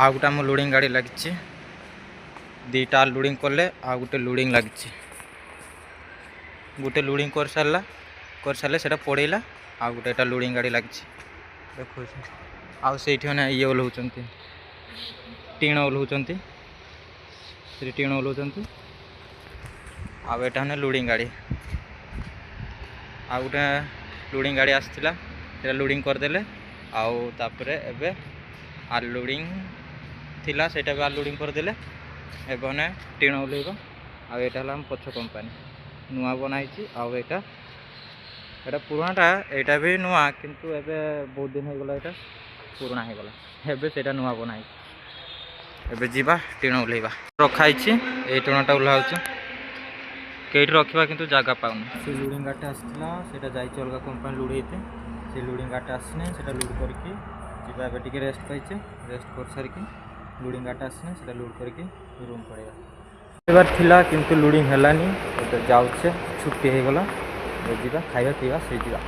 आउ गोटे आम लोडिंग गाड़ी लगी दीटा लोडिंग कले आ गोटे लोडिंग लगी गोटे लोडिंग कर सारे से पड़ेगा आ गोटे लोडिंग गाड़ी लगी देखो आउ से ये ओह्लाउं टीण ओह्लाउं टीण ओह्लाउं आटा लोडिंग गाड़ी आ गोटे लोडिंग गाड़ी आसला लोडिंग करदे आउे एवं आर लोडिंग थिला सेटा भी आर लोडिंग करदे एवं टीण ओह्लैब आम पछ कंपानी नुआ बनाई आटा पुराणाटा यहाँ भी नुआ किंतु एबे बहुत दिन हो गला यहाँ पुराना हो गला एबे सेटा नुआ बनाई एबे जीवा टीण ओह्लैबा रखाई ये टीणटा ओह्लाऊँ कईट रखा किंतु जगह पाऊन से लोडिंग गाड़ी आसला से अलग कंपानी लोड से लोडिंग गाड़ी आसने से लोड करके जीवा टी रेस्ट पाइचे रेस्ट कर सारिकी लोडिंग गाड़ी आसने से लोड करके रूम पड़ेगा थिला किंतु लोडिंग हेलानी जाऊे छुट्टी हो गला जीवा खाଇବା ପିଇବା से जीवा।